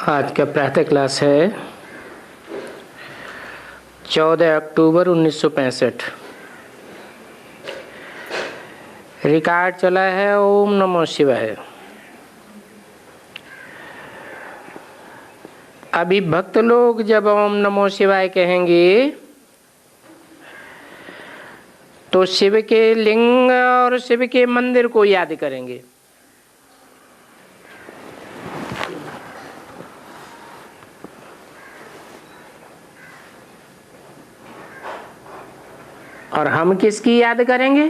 आज का प्रातः क्लास है 14 अक्टूबर 1965। रिकॉर्ड चला है ओम नमो शिवाय। अभी भक्त लोग जब ओम नमो शिवाय कहेंगे तो शिव के लिंग और शिव के मंदिर को याद करेंगे। और हम किसकी याद करेंगे?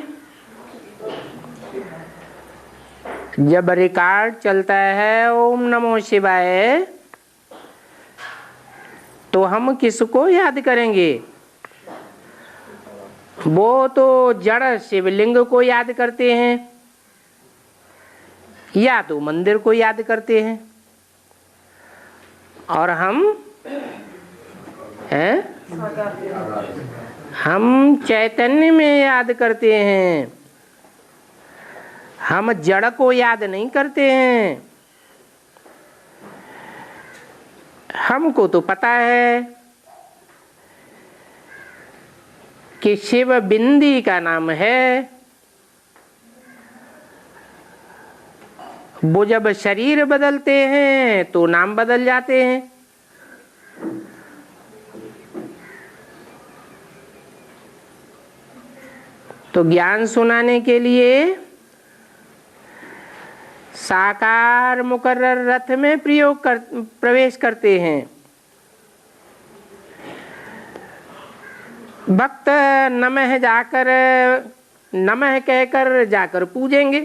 जब रिकॉर्ड चलता है ओम नमो शिवाय तो हम किसको याद करेंगे? वो तो जड़ शिवलिंग को याद करते हैं या तो मंदिर को याद करते हैं। और हम हैं, हम चैतन्य में याद करते हैं। हम जड़ को याद नहीं करते हैं। हमको तो पता है कि शिव बिंदी का नाम है। वो जब शरीर बदलते हैं तो नाम बदल जाते हैं। तो ज्ञान सुनाने के लिए साकार मुकर्रर रथ में प्रवेश करते हैं। भक्त नमः जाकर नमः कहकर जाकर पूजेंगे।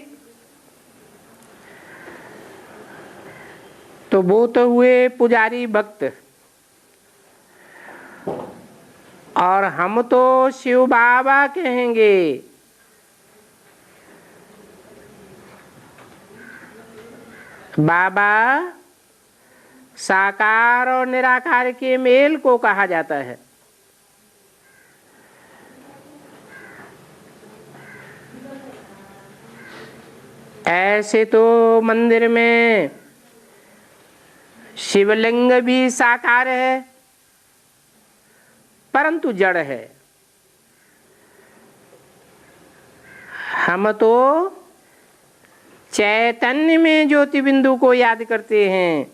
तो वो तो हुए पुजारी भक्त। और हम तो शिव बाबा कहेंगे। बाबा साकार और निराकार के मेल को कहा जाता है। ऐसे तो मंदिर में शिवलिंग भी साकार है परंतु जड़ है। हम तो चैतन्य में ज्योति बिंदु को याद करते हैं।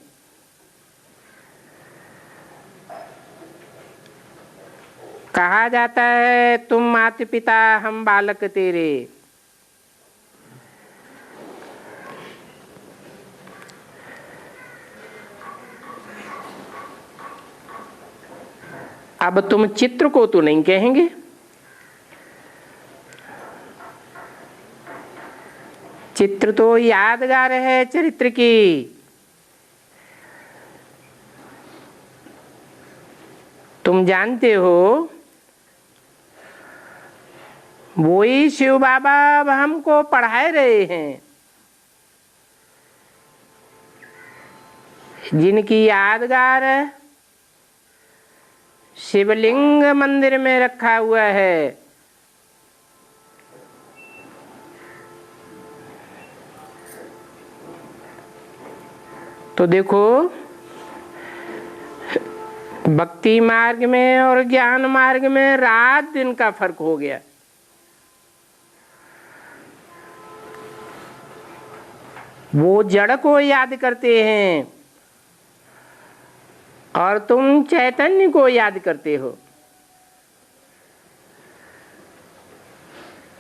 कहा जाता है तुम माता पिता हम बालक तेरे। अब तुम चित्र को तो नहीं कहेंगे। चित्र तो यादगार है चरित्र की। तुम जानते हो वही शिव बाबा अब हमको पढ़ाए रहे हैं। जिनकी यादगार शिवलिंग मंदिर में रखा हुआ है। तो देखो भक्ति मार्ग में और ज्ञान मार्ग में रात दिन का फर्क हो गया। वो जड़ को याद करते हैं और तुम चैतन्य को याद करते हो।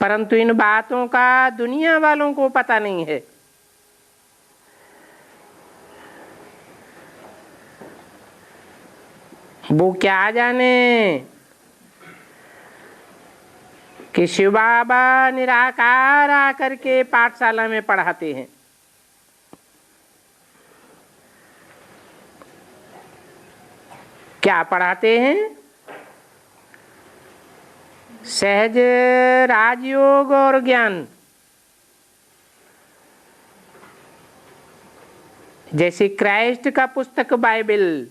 परंतु इन बातों का दुनिया वालों को पता नहीं है। वो क्या जाने कि शिव बाबा निराकार आकर के पाठशाला में पढ़ाते हैं। क्या पढ़ाते हैं? सहज राजयोग और ज्ञान। जैसे क्राइस्ट का पुस्तक बाइबल।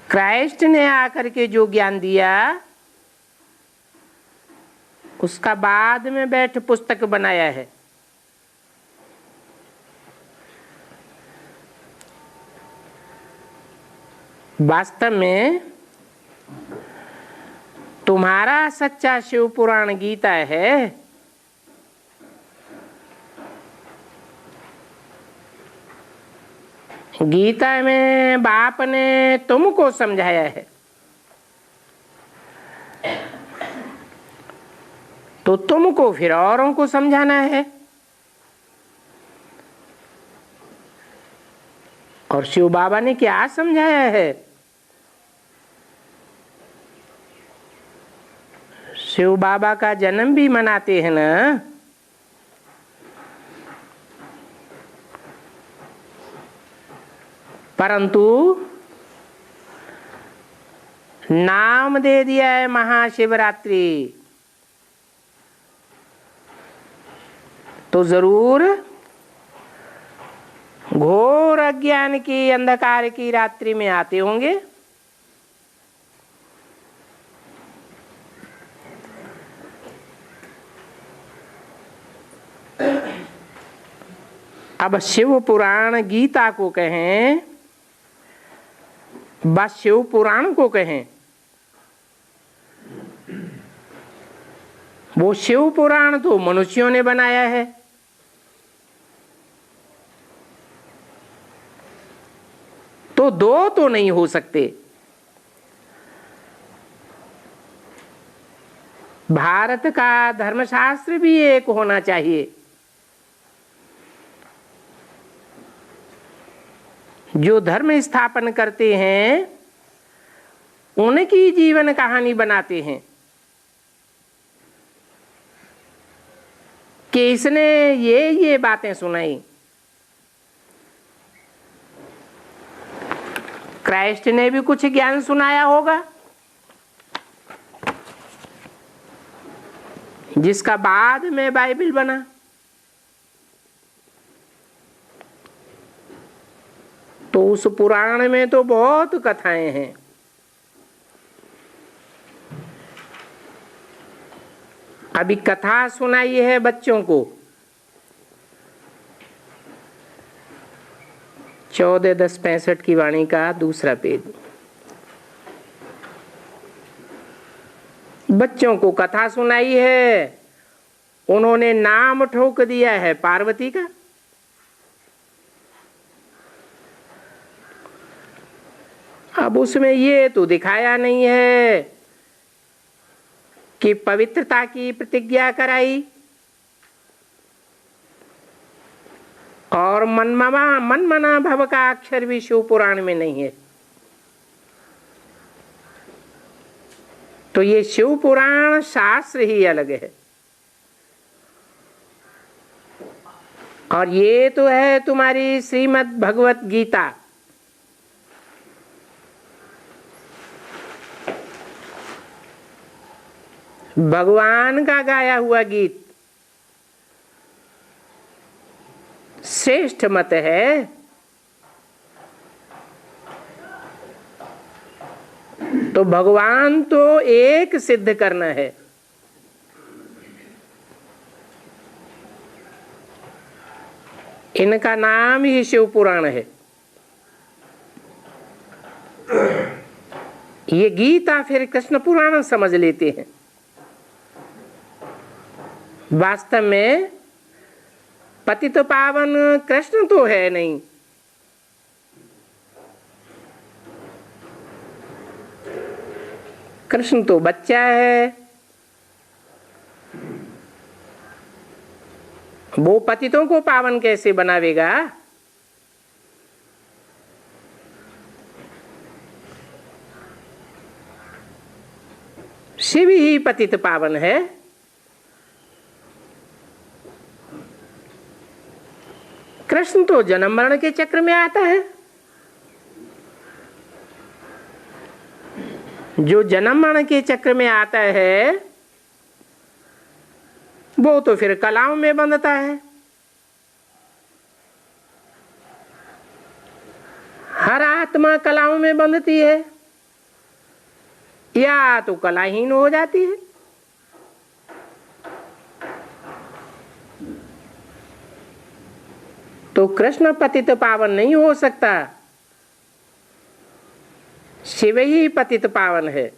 क्राइस्ट ने आकर के जो ज्ञान दिया उसका बाद में बैठ पुस्तक बनाया है। वास्तव में तुम्हारा सच्चा शिव पुराण गीता है। गीता में बाप ने तुमको समझाया है, तो तुमको फिर औरों को समझाना है। और शिव बाबा ने क्या समझाया है? शिव बाबा का जन्म भी मनाते हैं ना, परंतु नाम दे दिया है महाशिवरात्रि। तो जरूर घोर अज्ञान की अंधकार की रात्रि में आते होंगे। अब शिव पुराण गीता को कहें, बस शिव पुराण को कहें, वो शिव पुराण तो मनुष्यों ने बनाया है। तो दो तो नहीं हो सकते। भारत का धर्मशास्त्र भी एक होना चाहिए। जो धर्म स्थापन करते हैं उनकी जीवन कहानी बनाते हैं कि इसने ये बातें सुनाई। क्राइस्ट ने भी कुछ ज्ञान सुनाया होगा, जिसका बाद में बाइबल बना। तो उस पुराण में तो बहुत कथाएं हैं। अभी कथा सुनाई है बच्चों को 14/10/65 की वाणी का दूसरा पेज। बच्चों को कथा सुनाई है, उन्होंने नाम ठोक दिया है पार्वती का। अब उसमें ये तो दिखाया नहीं है कि पवित्रता की प्रतिज्ञा कराई और मनमना भव का अक्षर भी शिव पुराण में नहीं है। तो ये शिव पुराण शास्त्र ही अलग है, और ये तो है तुम्हारी श्रीमद् भगवत गीता। भगवान का गाया हुआ गीत श्रेष्ठ मत है। तो भगवान तो एक सिद्ध करना है। इनका नाम ही शिव पुराण है। ये गीता फिर कृष्ण पुराण समझ लेते हैं। वास्तव में पतित पावन कृष्ण तो है नहीं, कृष्ण तो बच्चा है। वो पतितों को पावन कैसे बनावेगा? शिव ही पतित पावन है। कृष्ण तो जन्म मरण के चक्र में आता है। जो जन्म मरण के चक्र में आता है वो तो फिर कलाओं में बंधता है। हर आत्मा कलाओं में बंधती है या तो कलाहीन हो जाती है। तो कृष्ण पतित पावन नहीं हो सकता। शिव ही पतित पावन है।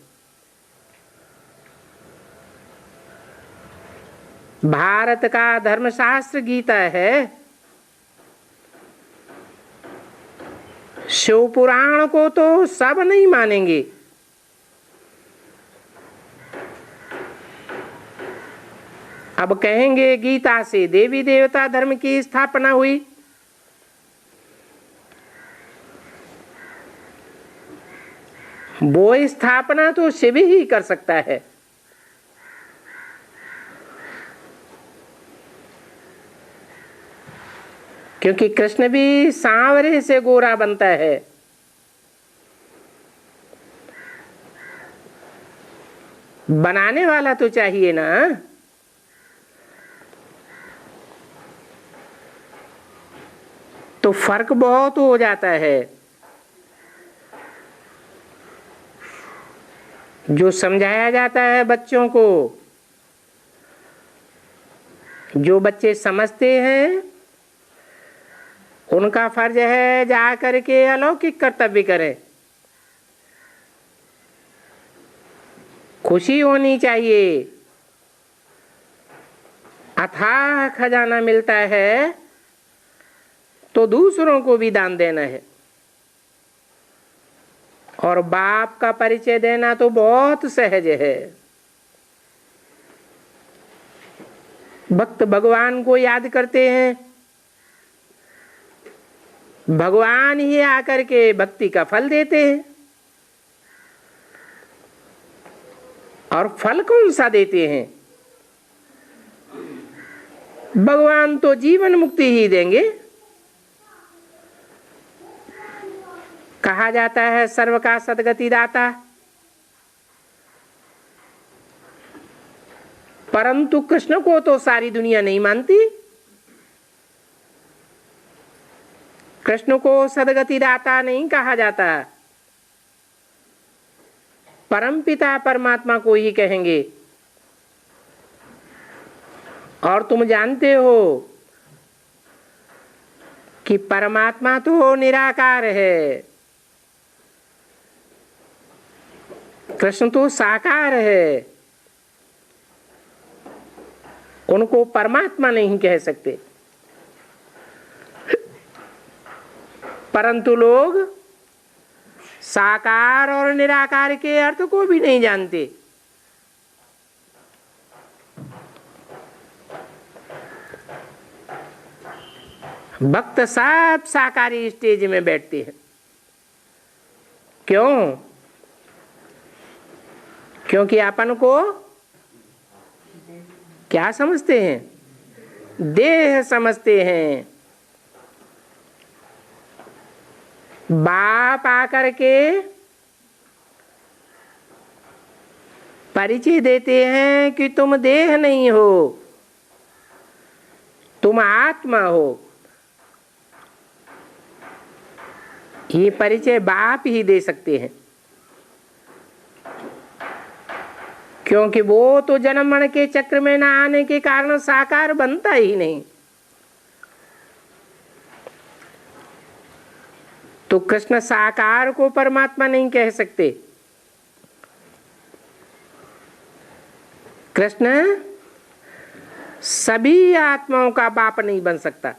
भारत का धर्मशास्त्र गीता है, शिव पुराण को तो सब नहीं मानेंगे। अब कहेंगे गीता से देवी देवता धर्म की स्थापना हुई। वो स्थापना तो शिव ही कर सकता है। क्योंकि कृष्ण भी सांवरे से गोरा बनता है। बनाने वाला तो चाहिए ना। तो फर्क बहुत हो जाता है। जो समझाया जाता है बच्चों को, जो बच्चे समझते हैं, उनका फर्ज है जा करके अलौकिक कर्तव्य करें। खुशी होनी चाहिए। अथाह खजाना मिलता है तो दूसरों को भी दान देना है। और बाप का परिचय देना तो बहुत सहज है। भक्त भगवान को याद करते हैं, भगवान ही आकर के भक्ति का फल देते हैं। और फल कौन सा देते हैं? भगवान तो जीवन मुक्ति ही देंगे। कहा जाता है सर्व का सद्गति दाता, परंतु कृष्ण को तो सारी दुनिया नहीं मानती। कृष्ण को सद्गति दाता नहीं कहा जाता, परमपिता परमात्मा को ही कहेंगे। और तुम जानते हो कि परमात्मा तो निराकार है, कृष्ण तो साकार है। उनको परमात्मा नहीं कह सकते। परंतु लोग साकार और निराकार के अर्थ को भी नहीं जानते। भक्त सब साकारी स्टेज में बैठते हैं। क्यों? क्योंकि अपन को क्या समझते हैं? देह समझते हैं। बाप आकर के परिचय देते हैं कि तुम देह नहीं हो, तुम आत्मा हो। ये परिचय बाप ही दे सकते हैं, क्योंकि वो तो जन्म मरण के चक्र में ना आने के कारण साकार बनता ही नहीं। तो कृष्ण साकार को परमात्मा नहीं कह सकते। कृष्ण सभी आत्माओं का बाप नहीं बन सकता।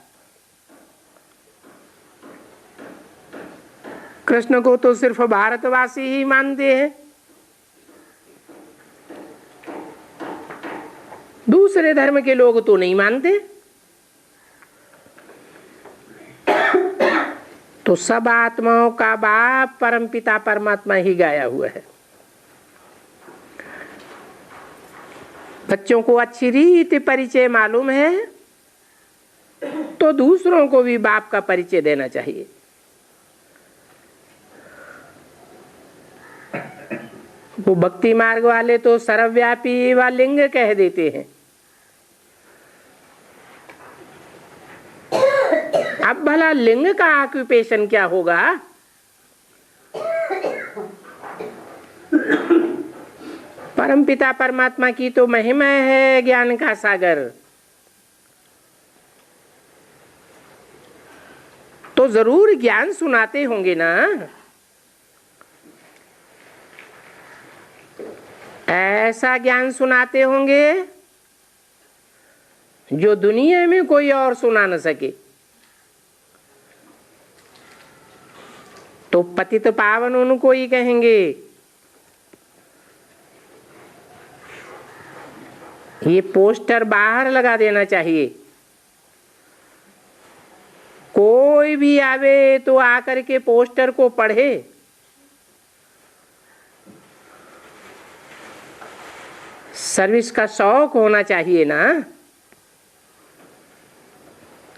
कृष्ण को तो सिर्फ भारतवासी ही मानते हैं, दूसरे धर्म के लोग तो नहीं मानते। तो सब आत्माओं का बाप परमपिता परमात्मा ही गाया हुआ है। बच्चों को अच्छी रीति परिचय मालूम है तो दूसरों को भी बाप का परिचय देना चाहिए। वो भक्ति मार्ग वाले तो सर्वव्यापी व लिंग कह देते हैं। अब भला लिंग का ऑक्यूपेशन क्या होगा? परमपिता परमात्मा की तो महिमा है ज्ञान का सागर। तो जरूर ज्ञान सुनाते होंगे ना। ऐसा ज्ञान सुनाते होंगे जो दुनिया में कोई और सुना न सके। तो पतित पावन उनको ही कहेंगे। ये पोस्टर बाहर लगा देना चाहिए। कोई भी आवे तो आकर के पोस्टर को पढ़े। सर्विस का शौक होना चाहिए ना।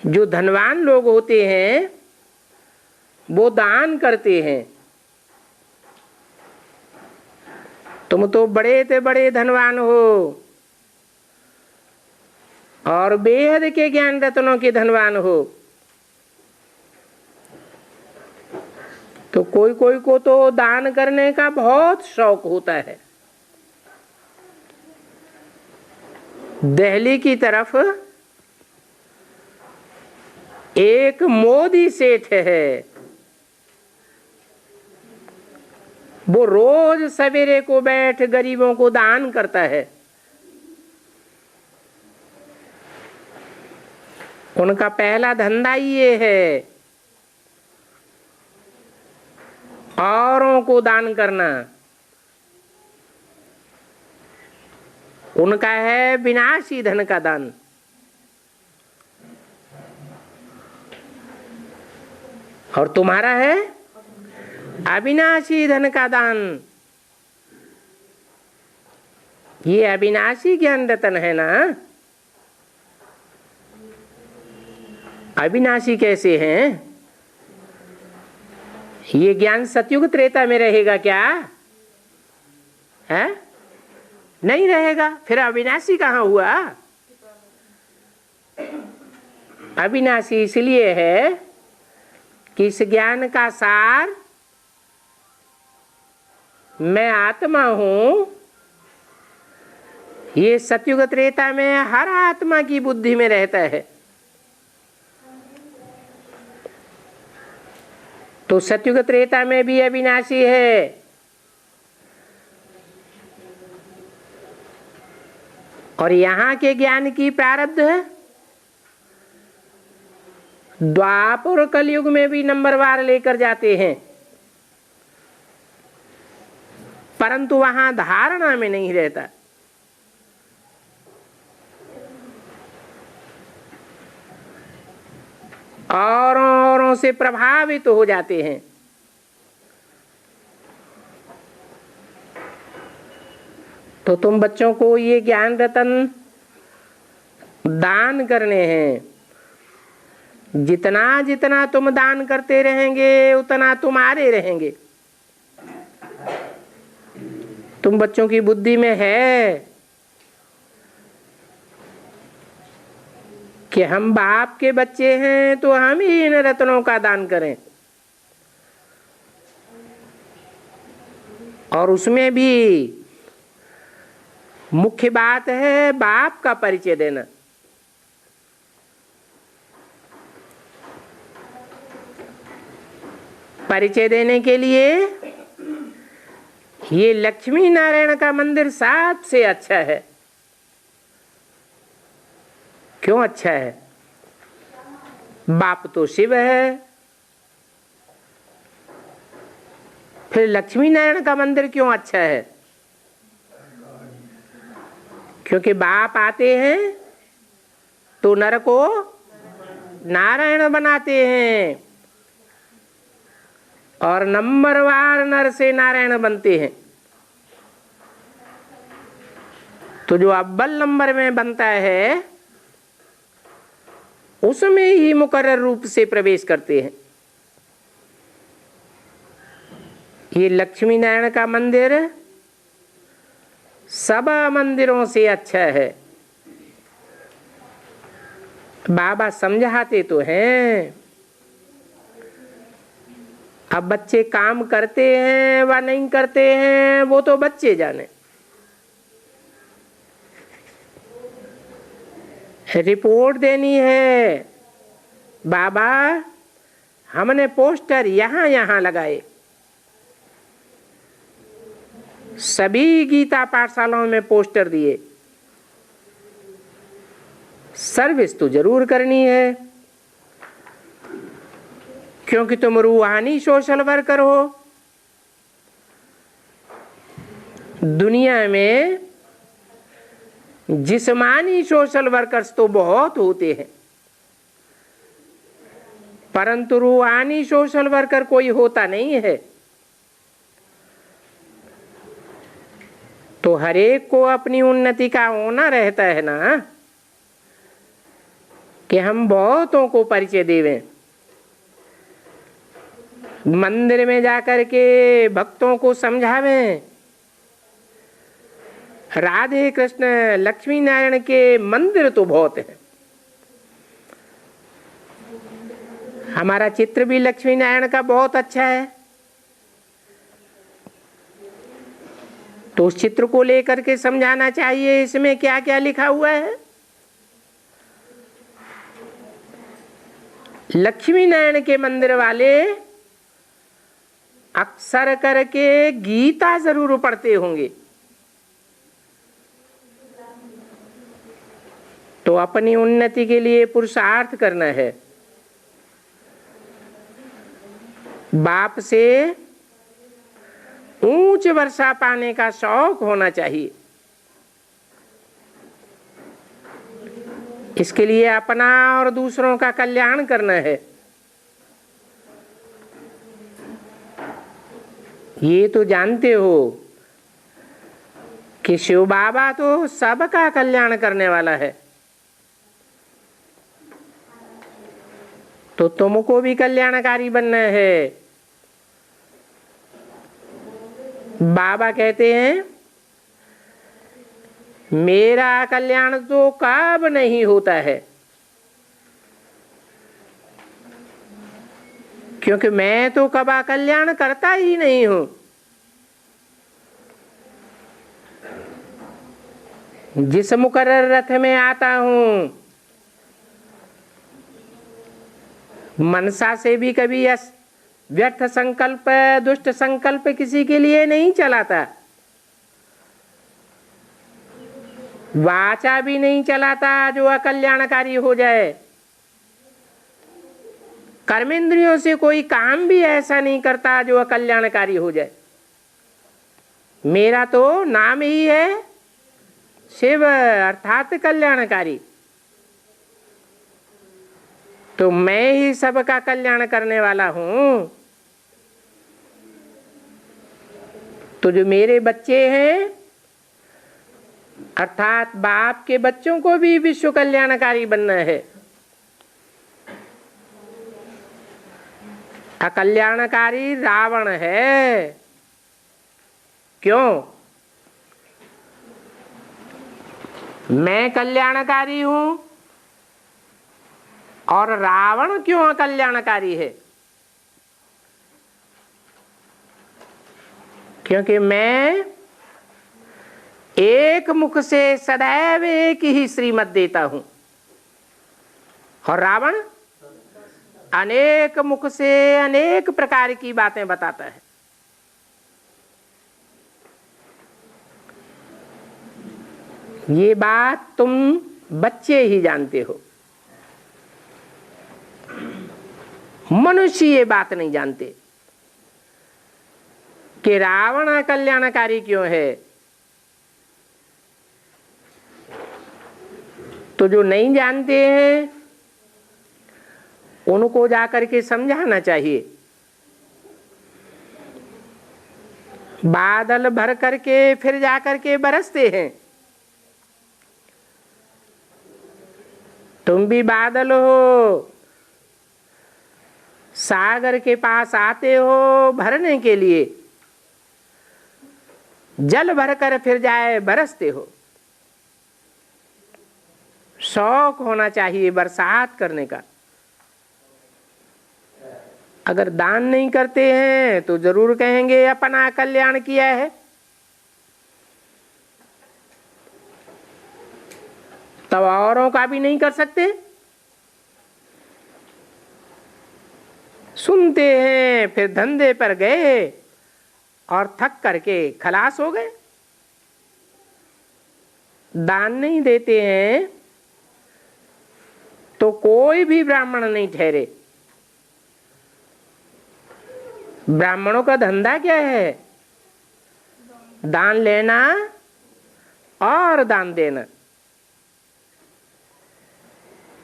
जो धनवान लोग होते हैं वो दान करते हैं। तुम तो बड़े से बड़े धनवान हो और बेहद के ज्ञान रत्नों के धनवान हो, तो कोई कोई को तो दान करने का बहुत शौक होता है। दिल्ली की तरफ एक मोदी सेठ है। वो रोज सवेरे को बैठ गरीबों को दान करता है। उनका पहला धंधा ये है, औरों को दान करना। उनका है विनाशी धन का दान। और तुम्हारा है अविनाशी धन का दान। ये अविनाशी ज्ञान रतन है ना। अविनाशी कैसे हैं? ये ज्ञान सतयुग त्रेता में रहेगा क्या है? नहीं रहेगा। फिर अविनाशी कहाँ हुआ? अविनाशी इसलिए है कि इस ज्ञान का सार मैं आत्मा हूं, ये सतयुग त्रेता में हर आत्मा की बुद्धि में रहता है। तो सतयुग त्रेता में भी अविनाशी है। और यहां के ज्ञान की प्रारब्ध है। द्वापर कलयुग में भी नंबरवार लेकर जाते हैं, परंतु वहां धारणा में नहीं रहता। औरों से प्रभावित तो हो जाते हैं। तो तुम बच्चों को ये ज्ञान रतन दान करने हैं। जितना जितना तुम दान करते रहेंगे उतना तुम्हारे रहेंगे। तुम बच्चों की बुद्धि में है कि हम बाप के बच्चे हैं तो हम ही इन रत्नों का दान करें। और उसमें भी मुख्य बात है बाप का परिचय देना। परिचय देने के लिए ये लक्ष्मी नारायण का मंदिर सबसे अच्छा है। क्यों अच्छा है? बाप तो शिव है, फिर लक्ष्मी नारायण का मंदिर क्यों अच्छा है? क्योंकि बाप आते हैं तो नर को नारायण बनाते हैं और नंबरवार नर से नारायण बनते हैं। तो जो अव्वल नंबर में बनता है उसमें ही मुकर्रर रूप से प्रवेश करते हैं। ये लक्ष्मी नारायण का मंदिर सब मंदिरों से अच्छा है। बाबा समझाते तो हैं। अब बच्चे काम करते हैं व नहीं करते हैं वो तो बच्चे जाने। रिपोर्ट देनी है, बाबा हमने पोस्टर यहाँ यहाँ लगाए, सभी गीता पाठशालाओं में पोस्टर दिए। सर्विस तो जरूर करनी है, क्योंकि तुम रूहानी सोशल वर्कर हो। दुनिया में जिस्मानी सोशल वर्कर्स तो बहुत होते हैं, परंतु रूहानी सोशल वर्कर कोई होता नहीं है। तो हरेक को अपनी उन्नति का होना रहता है ना, कि हम बहुतों को परिचय देवें। मंदिर में जाकर के भक्तों को समझावें, राधे कृष्ण लक्ष्मी नारायण के मंदिर तो बहुत हैं। हमारा चित्र भी लक्ष्मी नारायण का बहुत अच्छा है, तो उस चित्र को लेकर के समझाना चाहिए इसमें क्या क्या लिखा हुआ है। लक्ष्मी नारायण के मंदिर वाले अक्सर करके गीता जरूर पढ़ते होंगे, तो अपनी उन्नति के लिए पुरुषार्थ करना है। बाप से ऊंच वर्षा पाने का शौक होना चाहिए। इसके लिए अपना और दूसरों का कल्याण करना है। ये तो जानते हो कि शिव बाबा तो सबका कल्याण करने वाला है, तो तुमको भी कल्याणकारी बनना है। बाबा कहते हैं मेरा कल्याण तो कब नहीं होता है, क्योंकि मैं तो कबा कल्याण करता ही नहीं हूं। जिस मुकर्रर रथ में आता हूं, मनसा से भी कभी व्यर्थ संकल्प दुष्ट संकल्प किसी के लिए नहीं चलाता, वाचा भी नहीं चलाता जो अकल्याणकारी हो जाए। कर्मेंद्रियों से कोई काम भी ऐसा नहीं करता जो अकल्याणकारी हो जाए। मेरा तो नाम ही है शिव अर्थात कल्याणकारी, तो मैं ही सबका कल्याण करने वाला हूं। तो जो मेरे बच्चे हैं अर्थात बाप के बच्चों को भी विश्व कल्याणकारी बनना है। अकल्याणकारी रावण है। क्यों? मैं कल्याणकारी हूं और रावण क्यों अकल्याणकारी है? क्योंकि मैं एक मुख से सदैव एक ही श्रीमत देता हूं और रावण अनेक मुख से अनेक प्रकार की बातें बताता है। ये बात तुम बच्चे ही जानते हो, मनुष्य ये बात नहीं जानते कि रावण कल्याणकारी क्यों है। तो जो नहीं जानते हैं उनको जाकर के समझाना चाहिए। बादल भर करके फिर जाकर के बरसते हैं। तुम भी बादल हो, सागर के पास आते हो भरने के लिए, जल भरकर फिर जाए बरसते हो। शौक होना चाहिए बरसात करने का। अगर दान नहीं करते हैं तो जरूर कहेंगे अपना कल्याण किया है। तब औरों का भी नहीं कर सकते। सुनते हैं फिर धंधे पर गए, और थक करके खलास हो गए। दान नहीं देते हैं तो कोई भी ब्राह्मण नहीं ठहरे। ब्राह्मणों का धंधा क्या है? दान लेना और दान देना।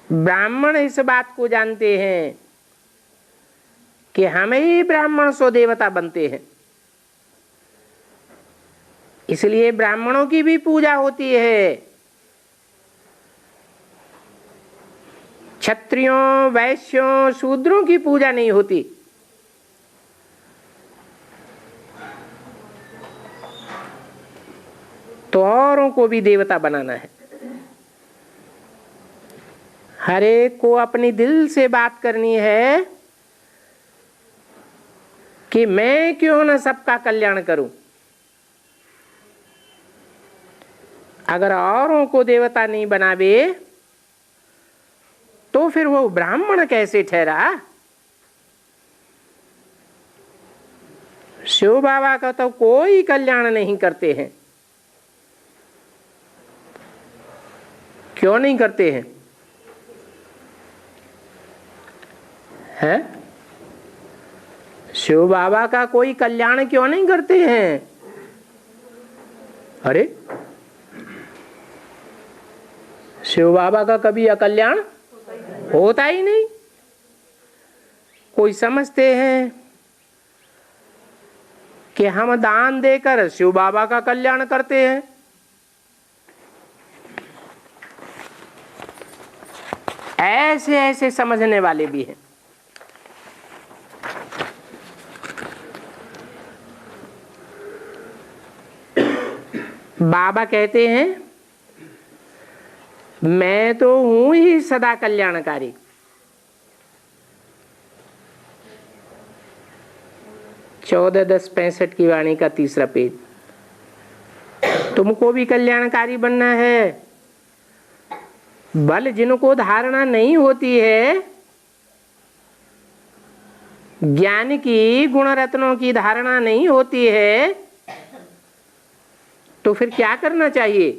ब्राह्मण इस बात को जानते हैं कि हम ही ब्राह्मण सो देवता बनते हैं, इसलिए ब्राह्मणों की भी पूजा होती है। क्षत्रियों, वैश्यों, शूद्रों की पूजा नहीं होती। तो औरों को भी देवता बनाना है। हर एक को अपनी दिल से बात करनी है कि मैं क्यों न सबका कल्याण करूं। अगर औरों को देवता नहीं बनावे तो फिर वो ब्राह्मण कैसे ठहरा? शिव बाबा का तो कोई कल्याण नहीं करते हैं। क्यों नहीं करते हैं? हैं? शिव बाबा का कोई कल्याण क्यों नहीं करते हैं? अरे, शिव बाबा का कभी अकल्याण होता ही नहीं। कोई समझते हैं कि हम दान देकर शिव बाबा का कल्याण करते हैं। ऐसे ऐसे समझने वाले भी हैं। बाबा कहते हैं मैं तो हूं ही सदा कल्याणकारी। 14-10-65 की वाणी का 3रा पेज। तुमको भी कल्याणकारी बनना है। बल जिनको धारणा नहीं होती है, ज्ञान की, गुण रत्नों की धारणा नहीं होती है, तो फिर क्या करना चाहिए?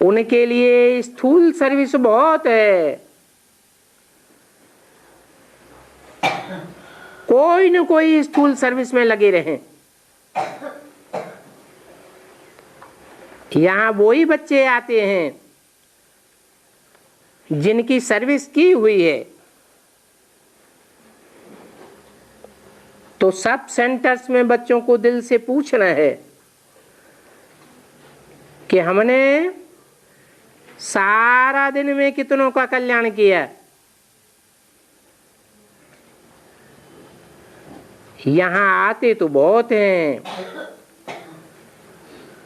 उनके लिए स्थूल सर्विस बहुत है। कोई न कोई स्थूल सर्विस में लगे रहें। यहां वही बच्चे आते हैं जिनकी सर्विस की हुई है। तो सब सेंटर्स में बच्चों को दिल से पूछना है कि हमने सारा दिन में कितनों का कल्याण किया। यहां आते तो बहुत हैं,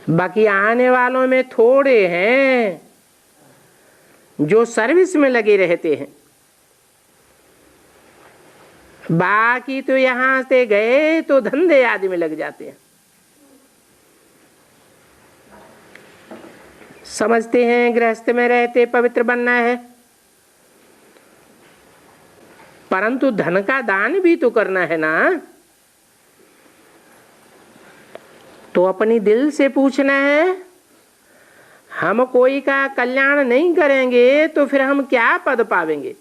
बाकी आने वालों में थोड़े हैं जो सर्विस में लगे रहते हैं। बाकी तो यहां से गए तो धंधे आदि में लग जाते हैं। समझते हैं गृहस्थ में रहते पवित्र बनना है, परंतु धन का दान भी तो करना है ना। तो अपनी दिल से पूछना है, हम कोई का कल्याण नहीं करेंगे तो फिर हम क्या पद पावेंगे।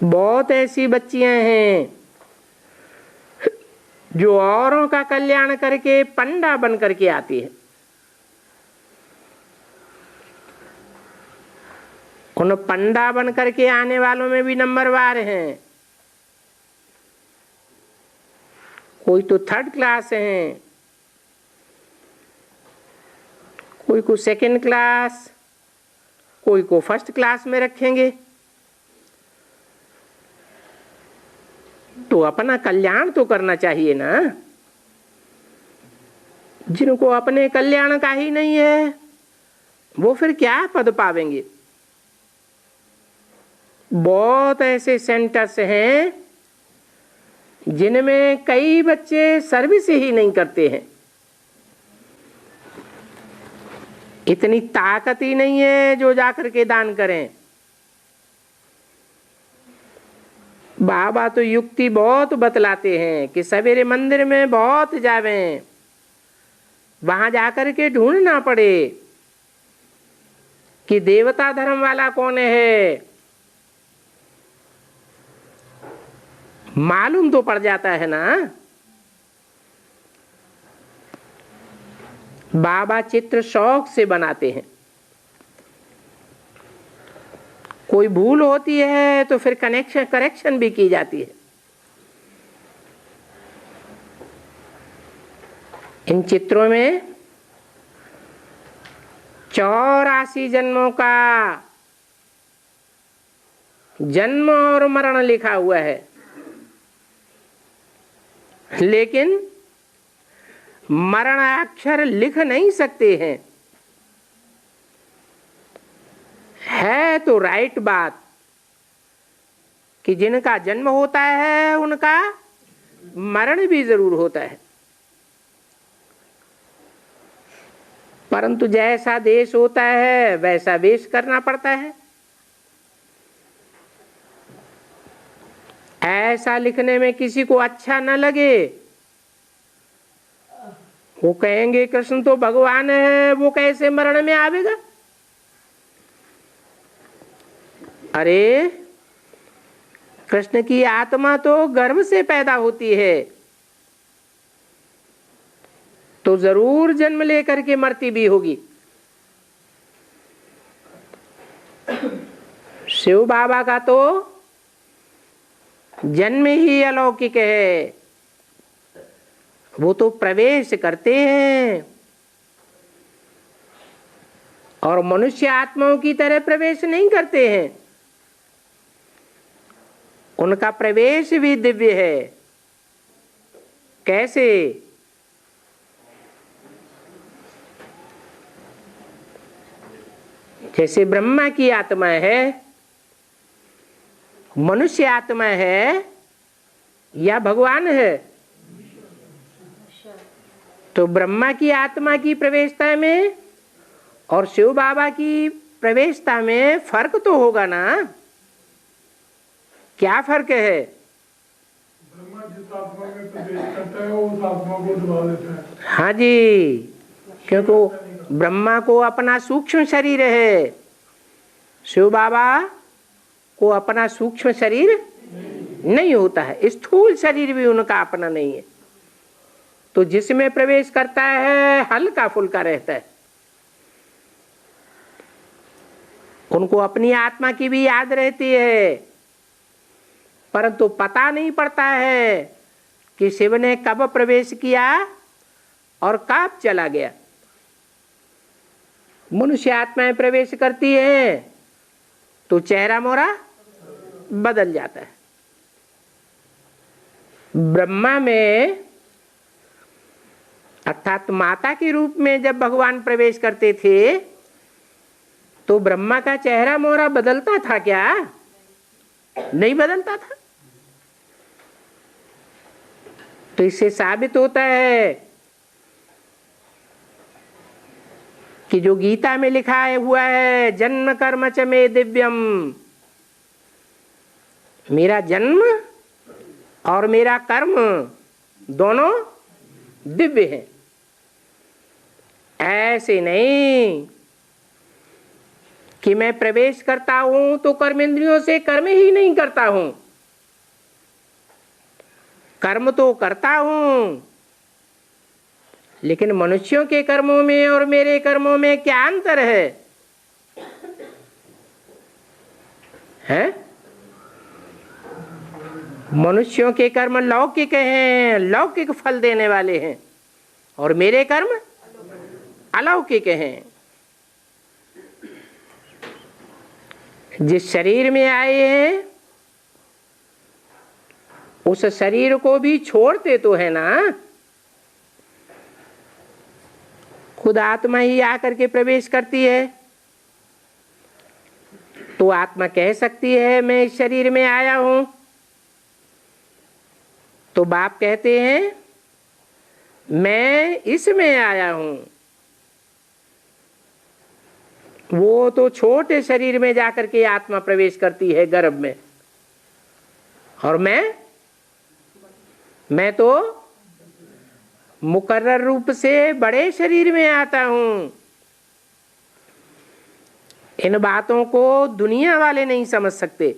बहुत ऐसी बच्चियां हैं जो औरों का कल्याण करके पंडा बन करके आती है। उन पंडा बन करके आने वालों में भी नंबरवार हैं। कोई तो 3rd क्लास हैं, कोई को 2nd क्लास, कोई को 1st क्लास में रखेंगे। तो अपना कल्याण तो करना चाहिए ना। जिनको अपने कल्याण का ही नहीं है वो फिर क्या पद पावेंगे। बहुत ऐसे सेंटर्स हैं जिनमें कई बच्चे सर्विस ही नहीं करते हैं। इतनी ताकत ही नहीं है जो जाकर के दान करें। बाबा तो युक्ति बहुत बतलाते हैं कि सवेरे मंदिर में बहुत जावें, वहां जाकर के ढूंढना पड़े कि देवता धर्म वाला कौन है। मालूम तो पड़ जाता है ना। बाबा चित्र शौक से बनाते हैं। कोई भूल होती है तो फिर करेक्शन भी की जाती है। इन चित्रों में 84 जन्मों का जन्म और मरण लिखा हुआ है, लेकिन मरणाक्षर लिख नहीं सकते हैं। है तो राइट बात कि जिनका जन्म होता है उनका मरण भी जरूर होता है, परंतु जैसा देश होता है वैसा वेश करना पड़ता है। ऐसा लिखने में किसी को अच्छा न लगे, वो कहेंगे कृष्ण तो भगवान है, वो कैसे मरण में आवेगा। अरे कृष्ण की आत्मा तो गर्भ से पैदा होती है, तो जरूर जन्म लेकर के मरती भी होगी। शिव बाबा का तो जन्म ही अलौकिक है, वो तो प्रवेश करते हैं और मनुष्य आत्माओं की तरह प्रवेश नहीं करते हैं। उनका प्रवेश भी दिव्य है। कैसे? जैसे ब्रह्मा की आत्मा है, मनुष्य आत्मा है या भगवान है, तो ब्रह्मा की आत्मा की प्रवेशता में और शिव बाबा की प्रवेशता में फर्क तो होगा ना। क्या फर्क है? ब्रह्मा जिस आत्मा में प्रवेश करता है उस आत्मा को दबा देता है। हाँ जी, क्योंकि ब्रह्मा को अपना सूक्ष्म शरीर है, शिव बाबा को अपना सूक्ष्म शरीर नहीं होता है, स्थूल शरीर भी उनका अपना नहीं है। तो जिसमें प्रवेश करता है हल्का फुल्का रहता है। उनको अपनी आत्मा की भी याद रहती है, परंतु पता नहीं पड़ता है कि शिव ने कब प्रवेश किया और कब चला गया। मनुष्य आत्माएं प्रवेश करती है तो चेहरा मोरा बदल जाता है। ब्रह्मा में अर्थात माता के रूप में जब भगवान प्रवेश करते थे तो ब्रह्मा का चेहरा मोरा बदलता था क्या? नहीं बदलता था। तो इससे साबित होता है कि जो गीता में लिखा हुआ है, जन्म कर्म च मे दिव्यम, मेरा जन्म और मेरा कर्म दोनों दिव्य हैं। ऐसे नहीं कि मैं प्रवेश करता हूं तो कर्मेंद्रियों से कर्म ही नहीं करता हूं, कर्म तो करता हूं, लेकिन मनुष्यों के कर्मों में और मेरे कर्मों में क्या अंतर है? मनुष्यों के कर्म लौकिक हैं, लौकिक फल देने वाले हैं, और मेरे कर्म अलौकिक हैं। जिस शरीर में आए हैं उस शरीर को भी छोड़ते तो है ना। खुद आत्मा ही आकर के प्रवेश करती है, तो आत्मा कह सकती है मैं इस शरीर में आया हूं। तो बाप कहते हैं मैं इसमें आया हूं। वो तो छोटे शरीर में जाकर के आत्मा प्रवेश करती है गर्भ में, और मैं तो मुकर्रर रूप से बड़े शरीर में आता हूं। इन बातों को दुनिया वाले नहीं समझ सकते।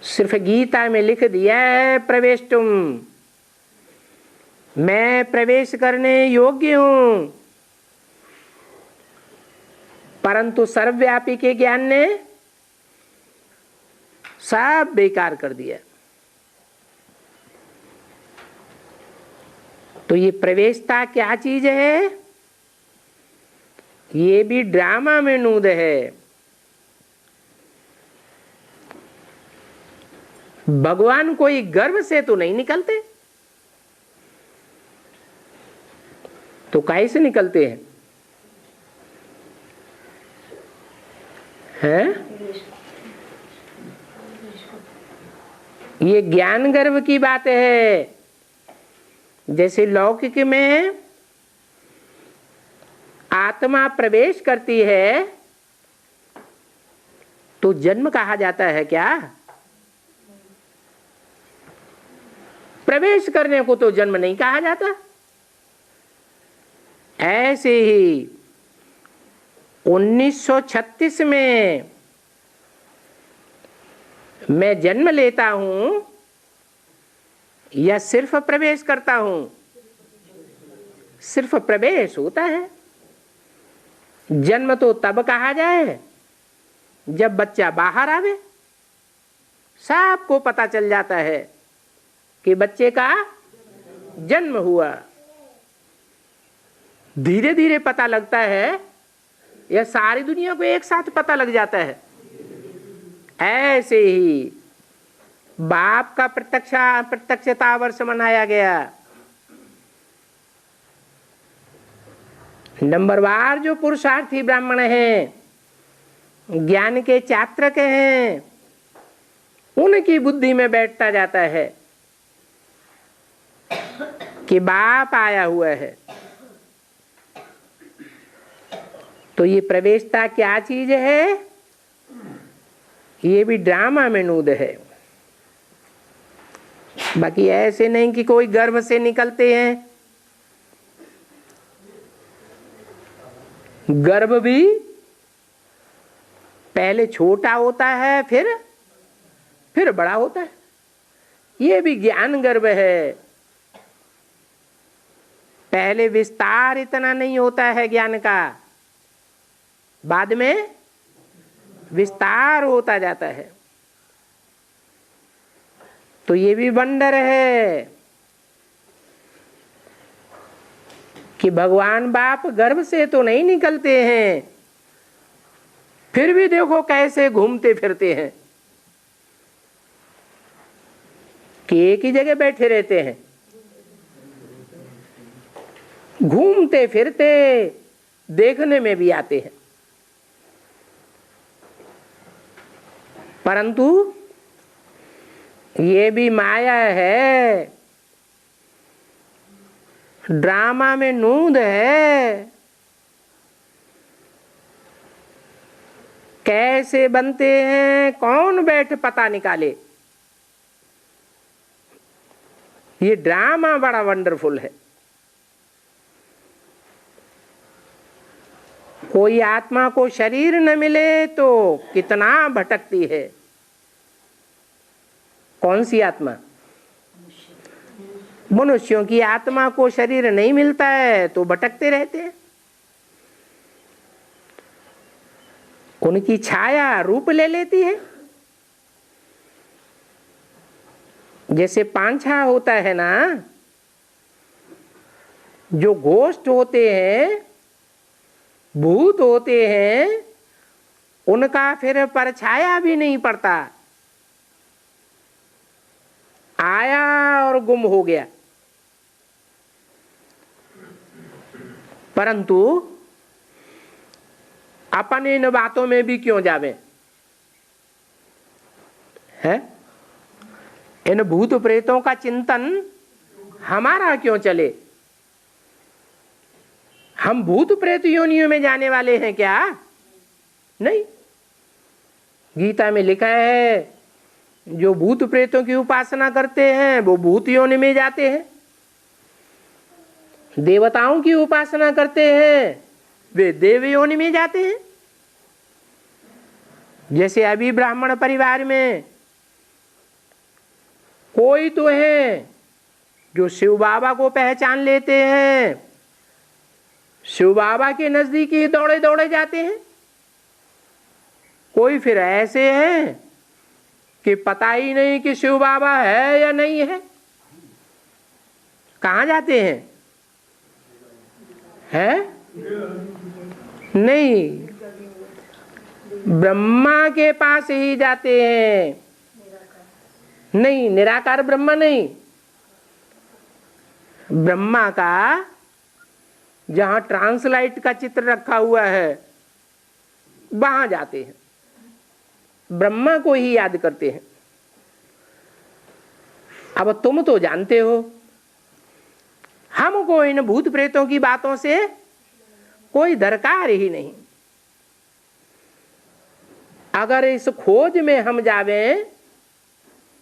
सिर्फ गीता में लिख दिया है प्रवेष्टुम, मैं प्रवेश करने योग्य हूं, परंतु सर्वव्यापी के ज्ञान ने सब बेकार कर दिया। तो ये प्रवेशता क्या चीज है? ये भी ड्रामा में नूद है। भगवान कोई गर्भ से तो नहीं निकलते, तो कैसे निकलते हैं? ये ज्ञान गर्भ की बात है। जैसे लौकिक में आत्मा प्रवेश करती है तो जन्म कहा जाता है क्या? प्रवेश करने को तो जन्म नहीं कहा जाता। ऐसे ही 1936 में मैं जन्म लेता हूं या सिर्फ प्रवेश करता हूं? सिर्फ प्रवेश होता है। जन्म तो तब कहा जाए जब बच्चा बाहर आवे, सबको पता चल जाता है कि बच्चे का जन्म हुआ। धीरे धीरे पता लगता है या सारी दुनिया को एक साथ पता लग जाता है। ऐसे ही बाप का प्रत्यक्षता वर्ष मनाया गया। नंबरवार जो पुरुषार्थी ब्राह्मण हैं, ज्ञान के चात्रक हैं, उनकी बुद्धि में बैठता जाता है कि बाप आया हुआ है। तो ये प्रवेशता क्या चीज है? ये भी ड्रामा में नूद है। बाकी ऐसे नहीं कि कोई गर्भ से निकलते हैं। गर्भ भी पहले छोटा होता है, फिर बड़ा होता है। ये भी ज्ञान गर्भ है। पहले विस्तार इतना नहीं होता है ज्ञान का, बाद में विस्तार होता जाता है। तो ये भी वंडर है कि भगवान बाप गर्भ से तो नहीं निकलते हैं, फिर भी देखो कैसे घूमते फिरते हैं कि एक ही जगह बैठे रहते हैं। घूमते फिरते देखने में भी आते हैं, परंतु ये भी माया है, ड्रामा में नूंद है। कैसे बनते हैं, कौन बैठ पता निकाले। ये ड्रामा बड़ा वंडरफुल है। कोई आत्मा को शरीर न मिले तो कितना भटकती है। कौन सी आत्मा? मनुष्यों की आत्मा को शरीर नहीं मिलता है तो भटकते रहते हैं। उनकी छाया रूप ले लेती है। जैसे पांछा होता है ना, जो घोस्ट होते हैं, भूत होते हैं, उनका फिर परछाया भी नहीं पड़ता। आया और गुम हो गया। परंतु अपन इन बातों में भी क्यों जावे है? इन भूत प्रेतों का चिंतन हमारा क्यों चले? हम भूत प्रेत योनियों में जाने वाले हैं क्या? नहीं। गीता में लिखा है जो भूत प्रेतों की उपासना करते हैं वो भूत योनि में जाते हैं, देवताओं की उपासना करते हैं वे देव योनि में जाते हैं। जैसे अभी ब्राह्मण परिवार में कोई तो है जो शिव बाबा को पहचान लेते हैं, शिव बाबा के नजदीक ही दौड़े दौड़े जाते हैं। कोई फिर ऐसे हैं कि पता ही नहीं कि शिव बाबा है या नहीं है, कहाँ जाते हैं? नहीं, ब्रह्मा के पास ही जाते हैं। नहीं, निराकार ब्रह्मा नहीं, ब्रह्मा का जहां ट्रांसलाइट का चित्र रखा हुआ है वहां जाते हैं, ब्रह्मा को ही याद करते हैं। अब तुम तो जानते हो हमको इन भूत प्रेतों की बातों से कोई दरकार ही नहीं। अगर इस खोज में हम जावें,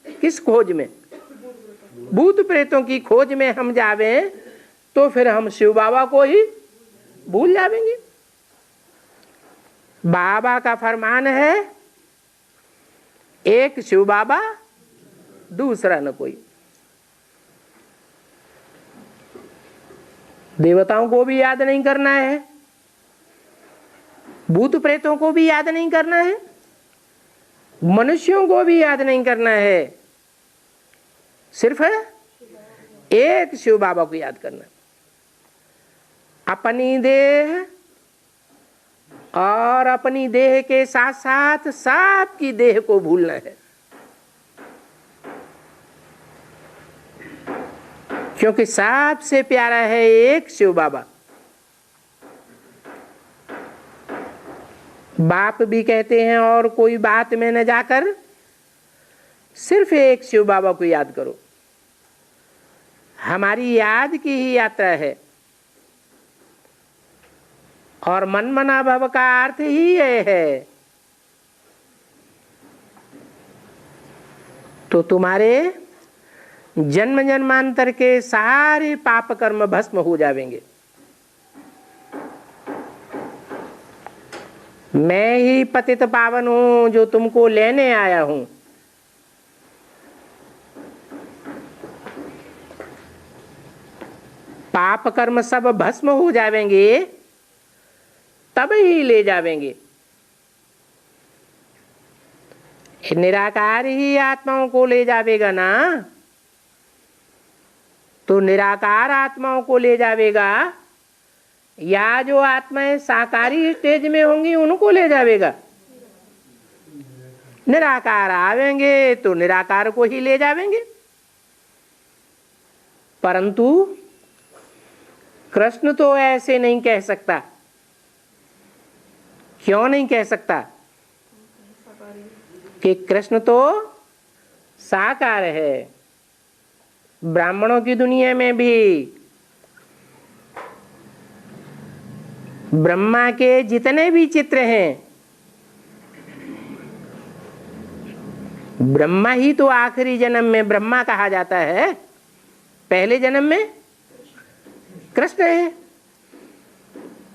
किस खोज में? भूत प्रेतों की खोज में हम जावें तो फिर हम शिव बाबा को ही भूल जावेंगे। बाबा का फरमान है एक शिव बाबा दूसरा न कोई। देवताओं को भी याद नहीं करना है, भूत प्रेतों को भी याद नहीं करना है, मनुष्यों को भी याद नहीं करना है, सिर्फ एक शिव बाबा को याद करना। अपनी देह और अपनी देह के साथ साथ सांप की देह को भूलना है, क्योंकि सांप से प्यारा है एक शिव बाबा। बाप भी कहते हैं और कोई बात में न जाकर सिर्फ एक शिव बाबा को याद करो। हमारी याद की ही यात्रा है और मन मना भव का अर्थ ही ये है। तो तुम्हारे जन्म जन्मांतर के सारे पाप कर्म भस्म हो जाएंगे। मैं ही पतित पावन हूं जो तुमको लेने आया हूं। पाप कर्म सब भस्म हो जाएंगे तब ही ले जावेंगे। निराकार ही आत्माओं को ले जावेगा ना, तो निराकार आत्माओं को ले जावेगा या जो आत्माएं साकारी स्टेज में होंगी उनको ले जावेगा? निराकार आवेंगे तो निराकार को ही ले जावेंगे। परंतु कृष्ण तो ऐसे नहीं कह सकता। क्यों नहीं कह सकता? कि कृष्ण तो साकार है। ब्राह्मणों की दुनिया में भी ब्रह्मा के जितने भी चित्र हैं, ब्रह्मा ही तो आखिरी जन्म में ब्रह्मा कहा जाता है, पहले जन्म में कृष्ण है।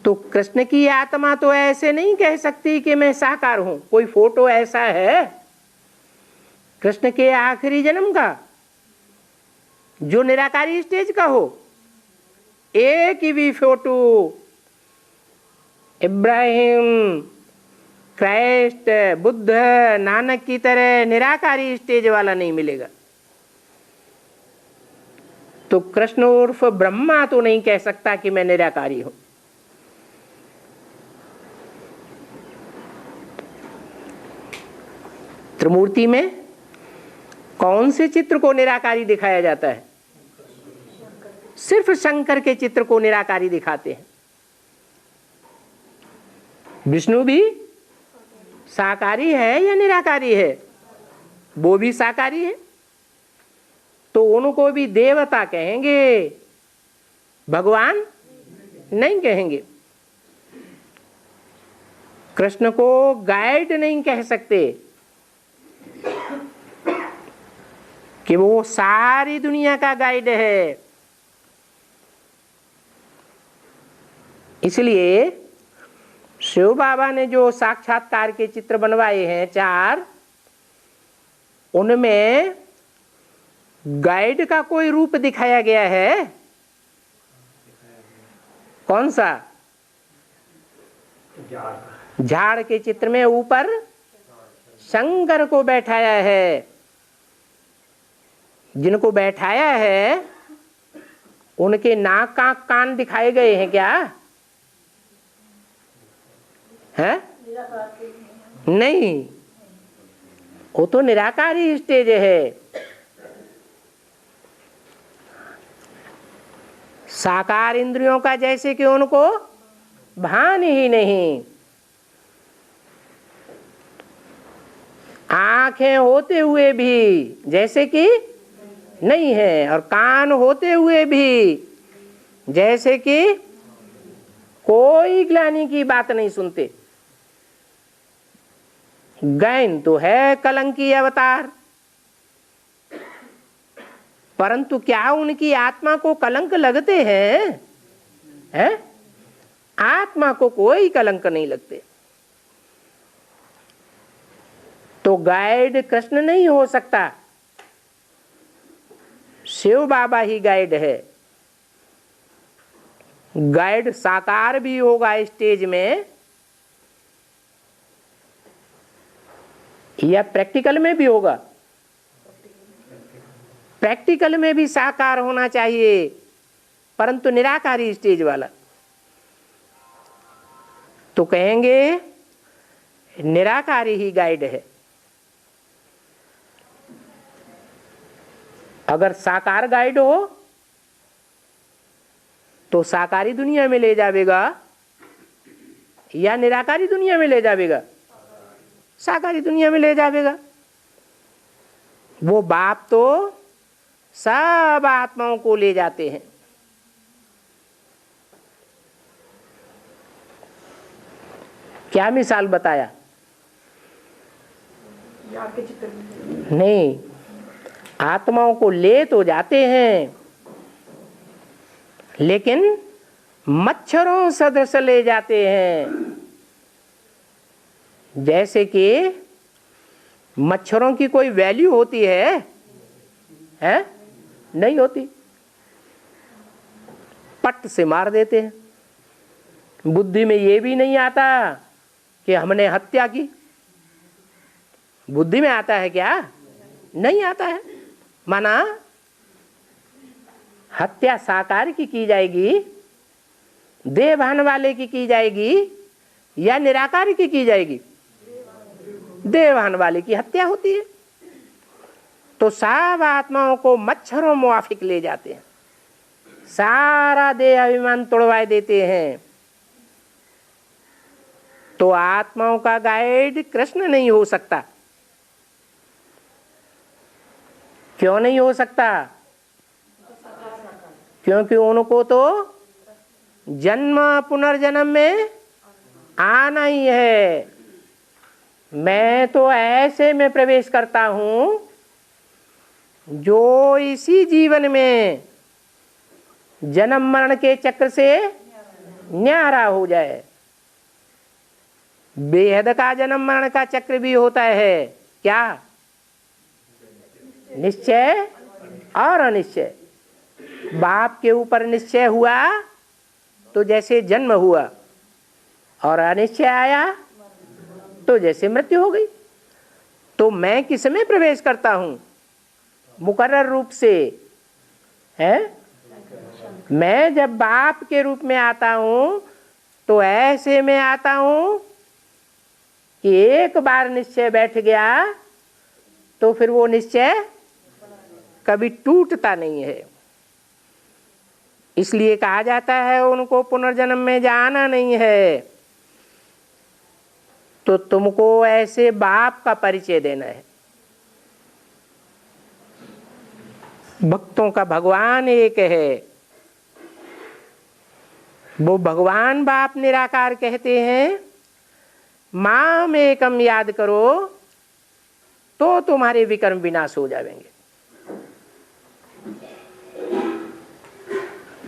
तो कृष्ण की आत्मा तो ऐसे नहीं कह सकती कि मैं साकार हूं। कोई फोटो ऐसा है कृष्ण के आखिरी जन्म का जो निराकारी स्टेज का हो? एक भी फोटो इब्राहिम, क्राइस्ट, बुद्ध, नानक की तरह निराकारी स्टेज वाला नहीं मिलेगा। तो कृष्ण उर्फ ब्रह्मा तो नहीं कह सकता कि मैं निराकारी हूं। त्रिमूर्ति में कौन से चित्र को निराकारी दिखाया जाता है? सिर्फ शंकर के चित्र को निराकारी दिखाते हैं। विष्णु भी साकारी है या निराकारी है? वो भी साकारी है, तो उनको भी देवता कहेंगे, भगवान नहीं कहेंगे। कृष्ण को गाइड नहीं कह सकते कि वो सारी दुनिया का गाइड है। इसलिए शिव बाबा ने जो साक्षात्कार के चित्र बनवाए हैं 4, उनमें गाइड का कोई रूप दिखाया गया है? कौन सा? झाड़ के चित्र में ऊपर शंकर को बैठाया है। जिनको बैठाया है उनके नाक आंख कान दिखाए गए हैं क्या? है? नहीं, वो तो निराकारी स्टेज है। साकार इंद्रियों का जैसे कि उनको भान ही नहीं। आंखें होते हुए भी जैसे कि नहीं है, और कान होते हुए भी जैसे कि कोई ग्लानि की बात नहीं सुनते। गैन तो है कलंकी अवतार, परंतु क्या उनकी आत्मा को कलंक लगते हैं? हैं? आत्मा को कोई कलंक नहीं लगते। तो गाइड कृष्ण नहीं हो सकता, शिव बाबा ही गाइड है। गाइड साकार भी होगा स्टेज में या प्रैक्टिकल में भी होगा? प्रैक्टिकल में भी साकार होना चाहिए, परंतु निराकारी स्टेज वाला। तो कहेंगे निराकारी ही गाइड है। अगर साकार गाइड हो तो साकारी दुनिया में ले जावेगा या निराकारी दुनिया में ले जावेगा? साकारी दुनिया में ले जावेगा। वो बाप तो सब आत्माओं को ले जाते हैं। क्या मिसाल बताया? नहीं, आत्माओं को ले तो जाते हैं, लेकिन मच्छरों सदृश ले जाते हैं। जैसे कि मच्छरों की कोई वैल्यू होती है? हैं? नहीं होती। पट से मार देते हैं। बुद्धि में ये भी नहीं आता कि हमने हत्या की। बुद्धि में आता है क्या? नहीं आता है। माना हत्या साकार की जाएगी, देहभान वाले की जाएगी या निराकार की जाएगी? देहभान वाले की हत्या होती है। तो सब आत्माओं को मच्छरों मुआफिक ले जाते हैं, सारा देह अभिमान तोड़वा देते हैं। तो आत्माओं का गाइड कृष्ण नहीं हो सकता। क्यों नहीं हो सकता? क्योंकि उनको तो जन्म पुनर्जन्म में आना ही है। मैं तो ऐसे में प्रवेश करता हूं जो इसी जीवन में जन्म मरण के चक्र से न्यारा हो जाए। बेहद का जन्म मरण का चक्र भी होता है क्या? निश्चय और अनिश्चय। बाप के ऊपर निश्चय हुआ तो जैसे जन्म हुआ, और अनिश्चय आया तो जैसे मृत्यु हो गई। तो मैं किस में प्रवेश करता हूं? मुकर्रर रूप से है। मैं जब बाप के रूप में आता हूं तो ऐसे में आता हूं कि एक बार निश्चय बैठ गया तो फिर वो निश्चय कभी टूटता नहीं है। इसलिए कहा जाता है उनको पुनर्जन्म में जाना नहीं है। तो तुमको ऐसे बाप का परिचय देना है। भक्तों का भगवान एक है। वो भगवान बाप निराकार कहते हैं माम एकम याद करो तो तुम्हारे विकर्म विनाश हो जाएंगे।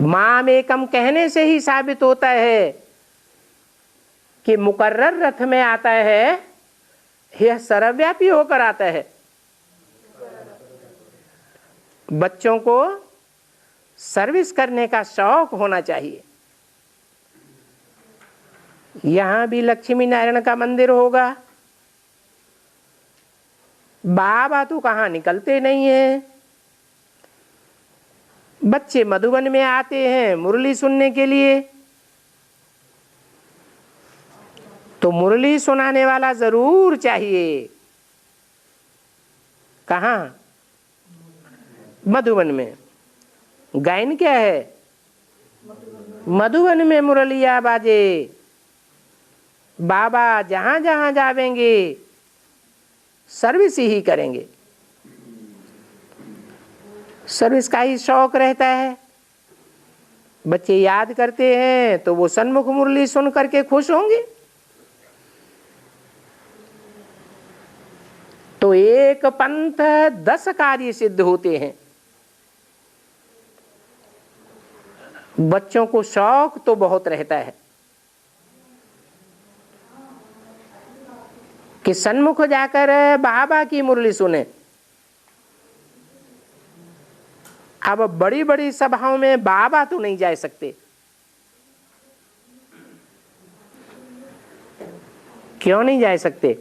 माम एकम कहने से ही साबित होता है कि मुकर्रर रथ में आता है, यह सर्वव्यापी होकर आता है। बच्चों को सर्विस करने का शौक होना चाहिए। यहां भी लक्ष्मी नारायण का मंदिर होगा, बाबा तो कहां निकलते नहीं है। बच्चे मधुबन में आते हैं मुरली सुनने के लिए, तो मुरली सुनाने वाला जरूर चाहिए। कहां? मधुबन में। गायन क्या है? मधुबन में मुरलिया बाजे। बाबा जहां जहां जावेंगे सर्विस ही करेंगे। सर्विस का ही शौक रहता है। बच्चे याद करते हैं तो वो सन्मुख मुरली सुन करके खुश होंगे। तो एक पंथ 10 कार्य सिद्ध होते हैं। बच्चों को शौक तो बहुत रहता है कि सन्मुख जाकर बाबा की मुरली सुने। अब बड़ी बड़ी सभाओं में बाबा तो नहीं जा सकते। क्यों नहीं जा सकते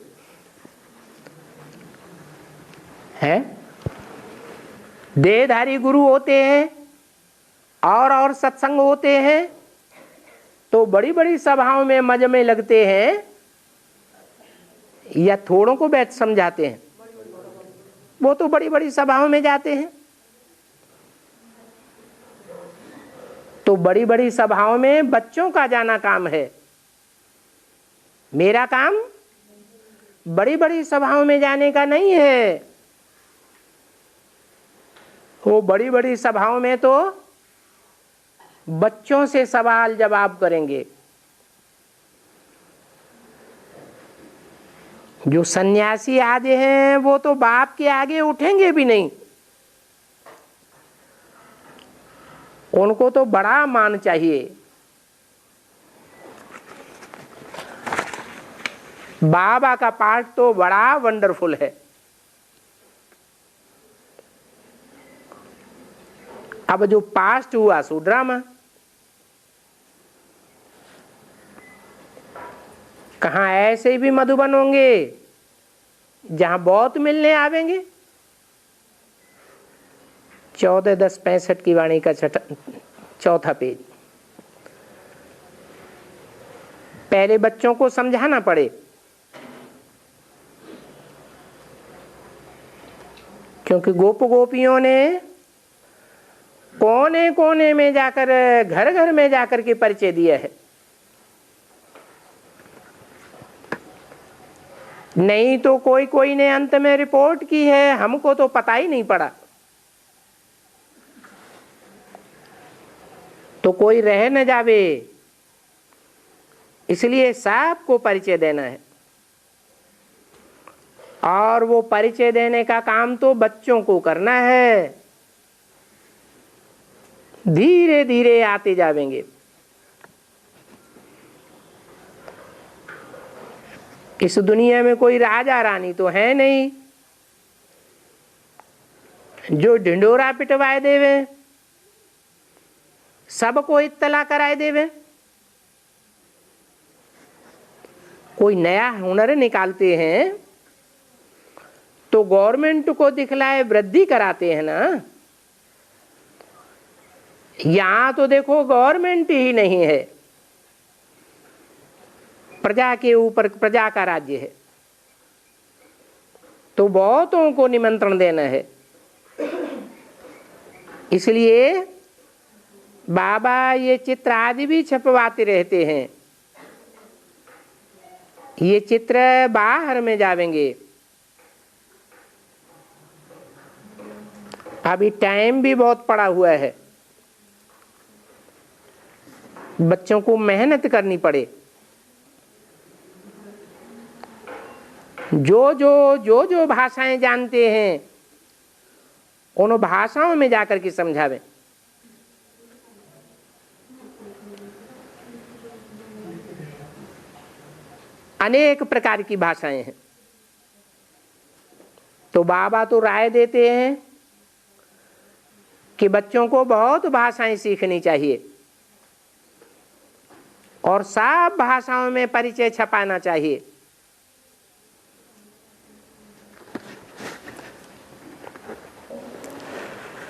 हैं? देहधारी गुरु होते हैं और सत्संग होते हैं, तो बड़ी बड़ी सभाओं में मजमे लगते हैं या थोड़ों को बैठ समझाते हैं? वो तो बड़ी बड़ी सभाओं में जाते हैं। तो बड़ी बड़ी सभाओं में बच्चों का जाना काम है। मेरा काम बड़ी बड़ी सभाओं में जाने का नहीं है। वो बड़ी बड़ी सभाओं में तो बच्चों से सवाल जवाब करेंगे। जो सन्यासी आदि हैं वो तो बाप के आगे उठेंगे भी नहीं। उनको तो बड़ा मान चाहिए। बाबा का पाठ तो बड़ा वंडरफुल है। अब जो पास्ट हुआ सो ड्रामा। कहां ऐसे भी मधुबन होंगे जहां बहुत मिलने आवेंगे। 14-10-65 की वाणी का चौथा पेज। पहले बच्चों को समझाना पड़े, क्योंकि गोप गोपियों ने कोने कोने में जाकर घर घर में जाकर के परिचय दिया है। नहीं तो कोई कोई ने अंत में रिपोर्ट की है, हमको तो पता ही नहीं पड़ा। तो कोई रह न जावे, इसलिए सबको परिचय देना है। और वो परिचय देने का काम तो बच्चों को करना है। धीरे धीरे आते जावेंगे। इस दुनिया में कोई राजा रानी तो है नहीं जो ढिंडोरा पिटवाए देवे, सबको इत्तला कराए देवे। कोई नया हुनर निकालते हैं तो गवर्नमेंट को दिखलाए वृद्धि कराते हैं ना। यहां तो देखो गवर्नमेंट ही नहीं है, प्रजा के ऊपर प्रजा का राज्य है। तो बहुतों को निमंत्रण देना है। इसलिए बाबा ये चित्र आदि भी छपवाते रहते हैं। ये चित्र बाहर में जावेंगे। अभी टाइम भी बहुत पड़ा हुआ है। बच्चों को मेहनत करनी पड़े। जो भाषाएं जानते हैं उन भाषाओं में जाकर के समझावें। अनेक प्रकार की भाषाएं हैं। तो बाबा तो राय देते हैं कि बच्चों को बहुत भाषाएं सीखनी चाहिए और सब भाषाओं में परिचय छपाना चाहिए।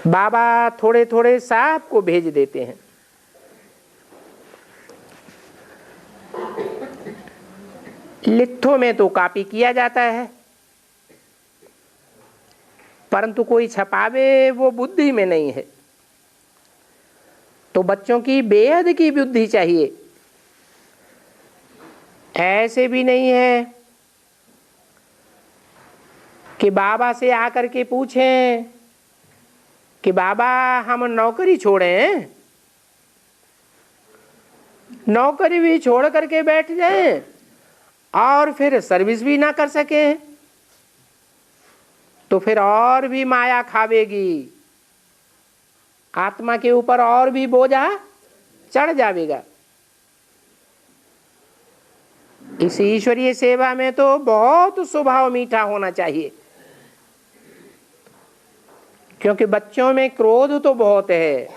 बाबा थोड़े थोड़े सब को भेज देते हैं। लिथो में तो कॉपी किया जाता है, परंतु कोई छपावे वो बुद्धि में नहीं है। तो बच्चों की बेहद की बुद्धि चाहिए। ऐसे भी नहीं है कि बाबा से आकर के पूछें कि बाबा हम नौकरी छोड़ें, नौकरी भी छोड़ करके बैठ जाएं और फिर सर्विस भी ना कर सके तो फिर और भी माया खावेगी, आत्मा के ऊपर और भी बोझा चढ़ जाएगा। इस ईश्वरीय सेवा में तो बहुत स्वभाव मीठा होना चाहिए, क्योंकि बच्चों में क्रोध तो बहुत है।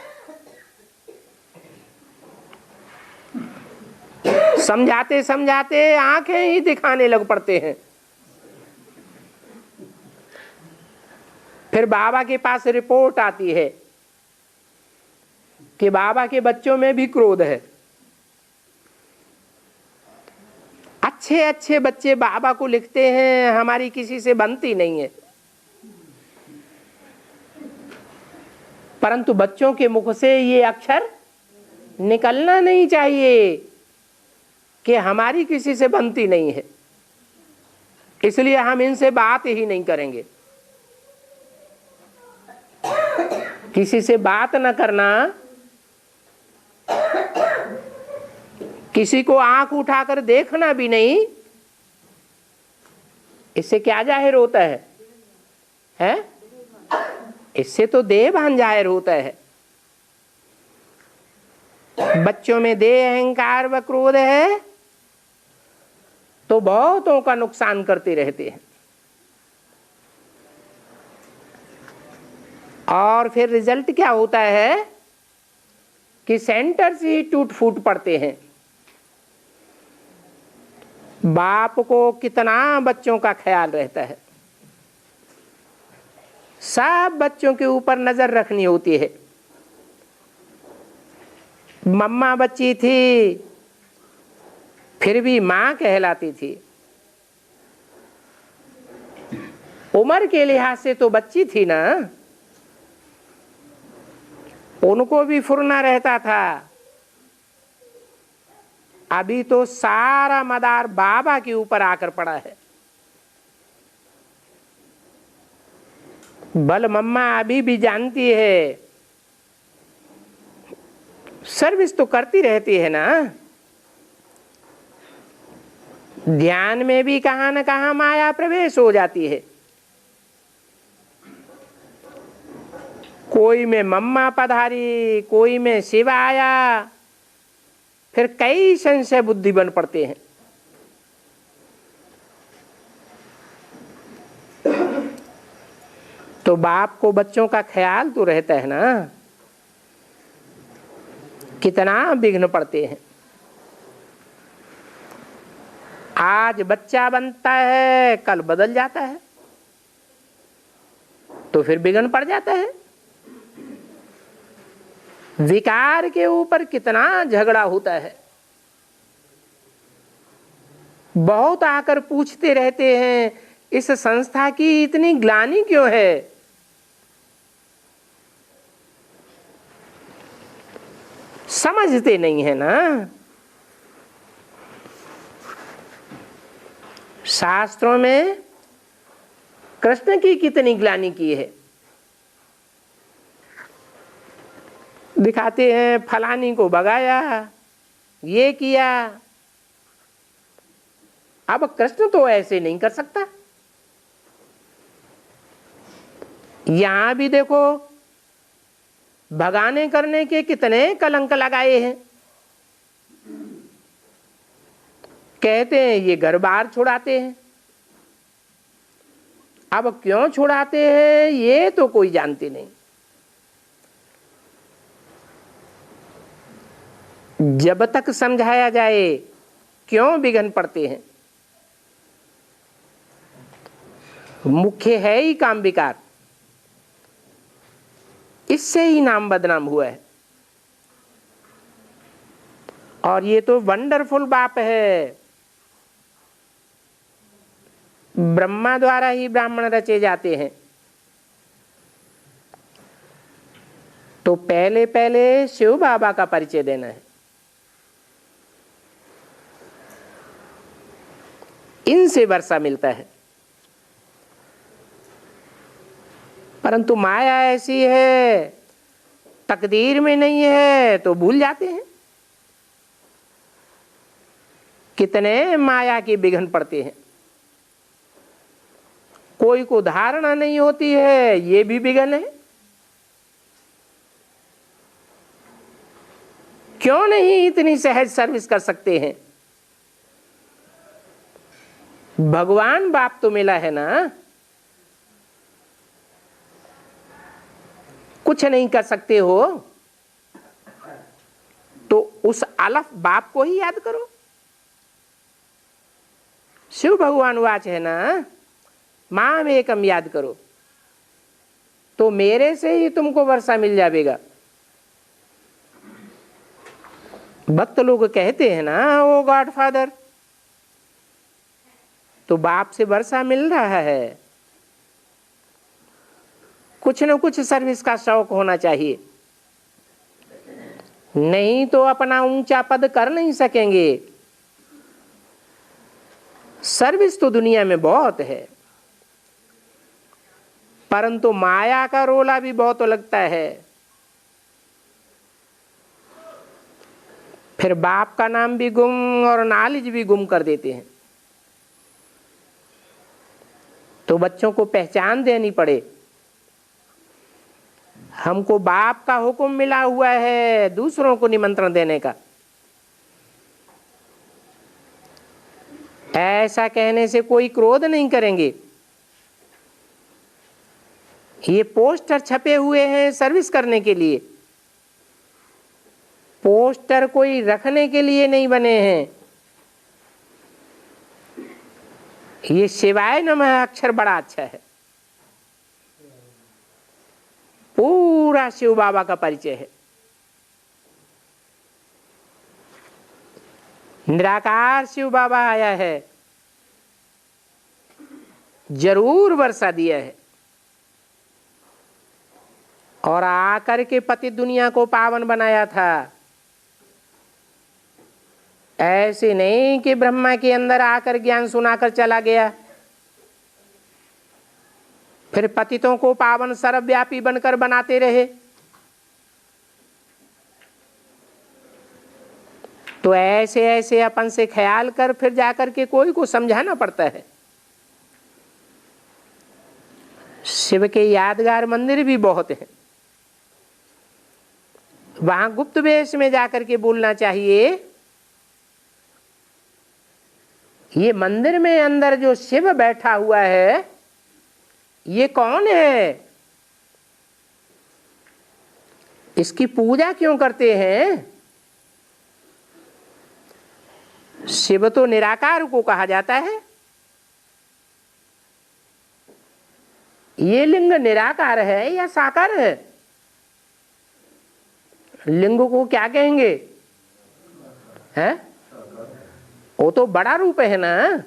समझाते समझाते आंखें ही दिखाने लग पड़ते हैं। फिर बाबा के पास रिपोर्ट आती है कि बाबा के बच्चों में भी क्रोध है। अच्छे अच्छे बच्चे बाबा को लिखते हैं हमारी किसी से बनती नहीं है, परंतु बच्चों के मुख से ये अक्षर निकलना नहीं चाहिए कि हमारी किसी से बनती नहीं है, इसलिए हम इनसे बात ही नहीं करेंगे। किसी से बात न करना, किसी को आंख उठाकर देखना भी नहीं, इससे क्या जाहिर होता है? हैं? इससे तो देहभान जाहिर होता है। बच्चों में देह अहंकार व क्रोध है तो बहुतों का नुकसान करते रहते हैं और फिर रिजल्ट क्या होता है कि सेंटर्स ही टूट फूट पड़ते हैं। बाप को कितना बच्चों का ख्याल रहता है, सब बच्चों के ऊपर नजर रखनी होती है। मम्मा बच्ची थी फिर भी मां कहलाती थी, उम्र के लिहाज से तो बच्ची थी ना, उनको भी फुरना रहता था। अभी तो सारा मदार बाबा के ऊपर आकर पड़ा है। बल मम्मा अभी भी जानती है, सर्विस तो करती रहती है ना, ध्यान में भी कहां न कहां माया प्रवेश हो जाती है। कोई में मम्मा पधारी, कोई में शिव आया, फिर कई संशय बुद्धि बन पड़ते हैं। तो बाप को बच्चों का ख्याल तो रहता है ना, कितना विघ्न पड़ते हैं। आज बच्चा बनता है कल बदल जाता है तो फिर विघ्न पड़ जाता है। विकार के ऊपर कितना झगड़ा होता है। बहुत आकर पूछते रहते हैं इस संस्था की इतनी ग्लानि क्यों है। समझते नहीं है ना। शास्त्रों में कृष्ण की कितनी ग्लानि की है। दिखाते हैं फलानी को भगाया, ये किया। अब कृष्ण तो ऐसे नहीं कर सकता। यहां भी देखो भगाने करने के कितने कलंक लगाए हैं। कहते हैं ये घर बार छुड़ाते हैं। अब क्यों छुड़ाते हैं ये तो कोई जानते नहीं। जब तक समझाया जाए क्यों विघ्न पड़ते हैं। मुख्य है ही काम विकार, इससे ही नाम बदनाम हुआ है। और ये तो वंडरफुल बाप है। ब्रह्मा द्वारा ही ब्राह्मण रचे जाते हैं। तो पहले पहले शिव बाबा का परिचय देना है। इनसे वर्षा मिलता है। परंतु माया ऐसी है, तकदीर में नहीं है तो भूल जाते हैं। कितने माया के विघ्न पड़ते हैं। कोई को धारणा नहीं होती है, ये भी विघ्न है। क्यों नहीं इतनी सहज सर्विस कर सकते हैं। भगवान बाप तो मिला है ना, कुछ नहीं कर सकते हो तो उस अलफ बाप को ही याद करो। शिव भगवान वाच है ना, माम एकम याद करो तो मेरे से ही तुमको वर्षा मिल जाएगा। भक्त लोग कहते हैं ना ओ गॉड फादर, तो बाप से वर्षा मिल रहा है। कुछ न कुछ सर्विस का शौक होना चाहिए, नहीं तो अपना ऊंचा पद कर नहीं सकेंगे। सर्विस तो दुनिया में बहुत है, परंतु माया का रोला भी बहुत लगता है। फिर बाप का नाम भी गुम और नॉलेज भी गुम कर देते हैं। तो बच्चों को पहचान देनी पड़े। हमको बाप का हुक्म मिला हुआ है दूसरों को निमंत्रण देने का। ऐसा कहने से कोई क्रोध नहीं करेंगे। ये पोस्टर छपे हुए हैं सर्विस करने के लिए। पोस्टर कोई रखने के लिए नहीं बने हैं। ये शिवाय नमः अक्षर बड़ा अच्छा है। पूरा शिव बाबा का परिचय है। निराकार शिव बाबा आया है, जरूर वर्षा दिया है। और आकर के पति दुनिया को पावन बनाया था। ऐसे नहीं कि ब्रह्मा के अंदर आकर ज्ञान सुनाकर चला गया, फिर पतितों को पावन सर्वव्यापी बनकर बनाते रहे। तो ऐसे ऐसे अपन से ख्याल कर फिर जाकर के कोई को समझाना पड़ता है। शिव के यादगार मंदिर भी बहुत हैं। वहां गुप्त वेश में जाकर के बोलना चाहिए, ये मंदिर में अंदर जो शिव बैठा हुआ है ये कौन है, इसकी पूजा क्यों करते हैं। शिव तो निराकार को कहा जाता है। ये लिंग निराकार है या साकार है। लिंग को क्या कहेंगे हैं? वो तो बड़ा रूप है ना।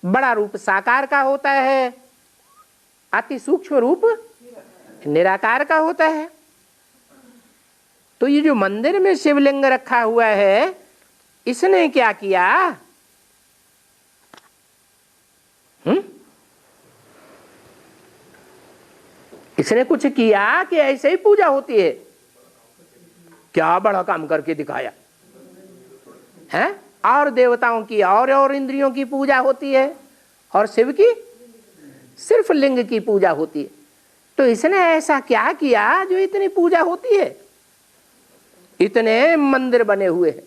बड़ा रूप साकार का होता है, अति सूक्ष्म रूप निराकार का होता है। तो ये जो मंदिर में शिवलिंग रखा हुआ है, इसने क्या किया? इसने कुछ किया कि ऐसे ही पूजा होती है? क्या बड़ा काम करके दिखाया। हैं, और देवताओं की और इंद्रियों की पूजा होती है, और शिव की सिर्फ लिंग की पूजा होती है। तो इसने ऐसा क्या किया जो इतनी पूजा होती है? इतने मंदिर बने हुए हैं,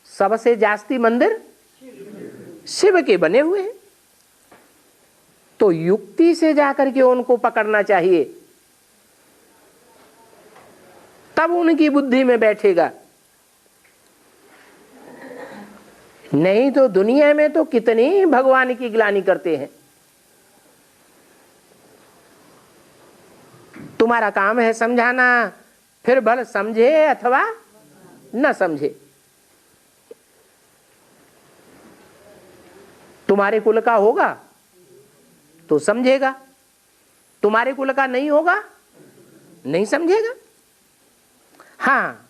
सबसे जास्ती मंदिर शिव के बने हुए हैं। तो युक्ति से जाकर के उनको पकड़ना चाहिए, तब उनकी बुद्धि में बैठेगा। नहीं तो दुनिया में तो कितनी भगवान की ग्लानि करते हैं। तुम्हारा काम है समझाना, फिर भले समझे अथवा न समझे। तुम्हारे कुल का होगा तो समझेगा, तुम्हारे कुल का नहीं होगा नहीं समझेगा। हाँ,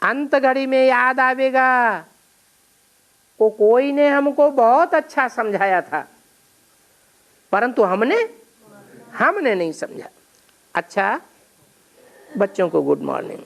अंत घड़ी में याद आवेगा को कोई ने हमको बहुत अच्छा समझाया था, परंतु हमने नहीं समझा। अच्छा, बच्चों को गुड मॉर्निंग।